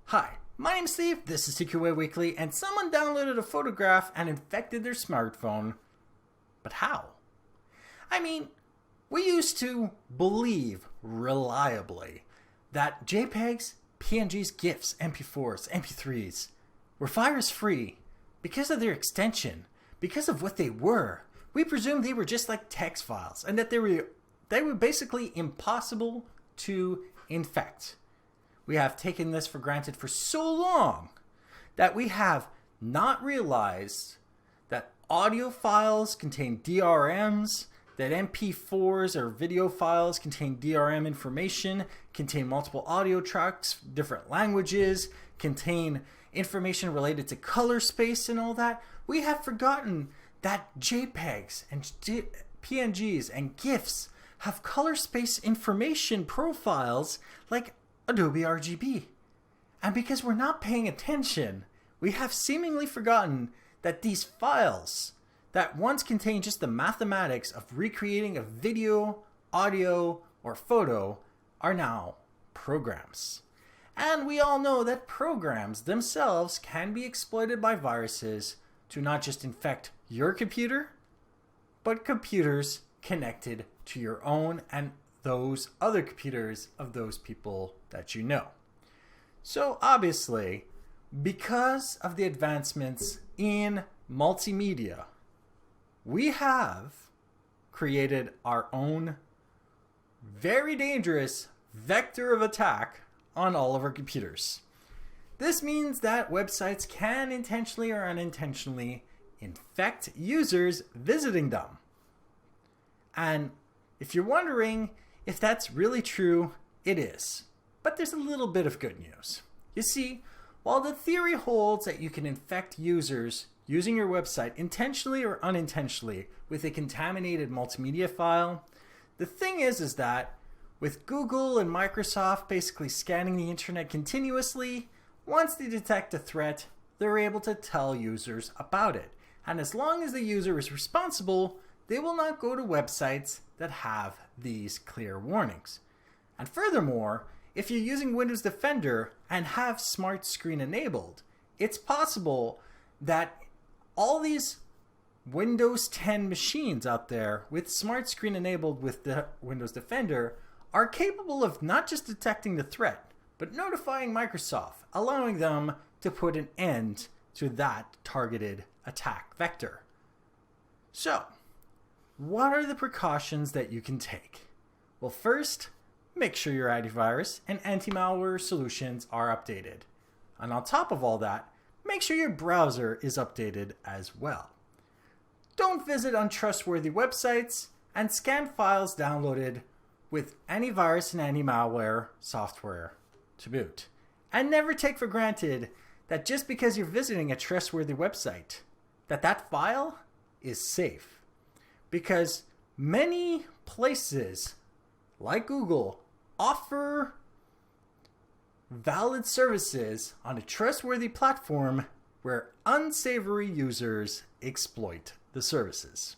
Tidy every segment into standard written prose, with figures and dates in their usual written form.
Hi, my name's Steve, this is TQA Weekly, and someone downloaded a photograph and infected their smartphone. But how? I mean, we used to believe reliably that JPEGs, PNGs, GIFs, MP4s, MP3s were virus-free because of their extension, because of what they were. We presumed they were just like text files and that they were basically impossible to infect. We have taken this for granted for so long that we have not realized that audio files contain DRMs, that MP4s or video files contain DRM information, contain multiple audio tracks, different languages, contain information related to color space and all that. We have forgotten that JPEGs and PNGs and GIFs have color space information profiles like Adobe RGB. And because we're not paying attention, we have seemingly forgotten that these files that once contained just the mathematics of recreating a video, audio, or photo are now programs. And we all know that programs themselves can be exploited by viruses to not just infect your computer, but computers connected to your own and those other computers of those people that you know. So obviously, because of the advancements in multimedia, we have created our own very dangerous vector of attack on all of our computers. This means that websites can intentionally or unintentionally infect users visiting them. And if you're wondering if that's really true, it is. But there's a little bit of good news. You see, while the theory holds that you can infect users using your website intentionally or unintentionally with a contaminated multimedia file, the thing is that with Google and Microsoft basically scanning the internet continuously, once they detect a threat, they're able to tell users about it. And as long as the user is responsible, they will not go to websites that have these clear warnings. And furthermore, if you're using Windows Defender and have Smart Screen enabled, it's possible that all these Windows 10 machines out there with Smart Screen enabled with the Windows Defender are capable of not just detecting the threat, but notifying Microsoft, allowing them to put an end to that targeted attack vector. So, what are the precautions that you can take? Well, first, make sure your antivirus and anti-malware solutions are updated. And on top of all that, make sure your browser is updated as well. Don't visit untrustworthy websites and scan files downloaded with antivirus and anti-malware software to boot. And never take for granted that just because you're visiting a trustworthy website, that file is safe. Because many places, like Google, offer valid services on a trustworthy platform where unsavory users exploit the services.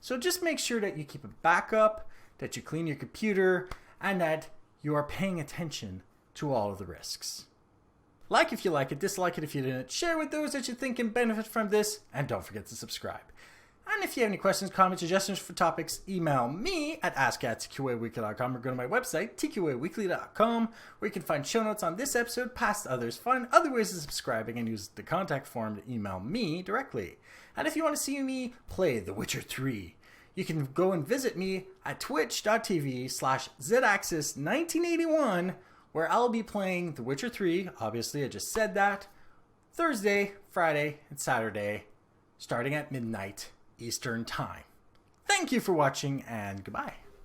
So just make sure that you keep a backup, that you clean your computer, and that you are paying attention to all of the risks. Like if you like it, dislike it if you didn't, share with those that you think can benefit from this, and don't forget to subscribe. And if you have any questions, comments, suggestions for topics, email me at ask@tqaweekly.com or go to my website, tqaweekly.com, where you can find show notes on this episode, past others, find other ways of subscribing, and use the contact form to email me directly. And if you want to see me play The Witcher 3, you can go and visit me at twitch.tv/zaxis1981, where I'll be playing The Witcher 3, obviously I just said that, Thursday, Friday, and Saturday, starting at midnight Eastern Time. Thank you for watching, and goodbye.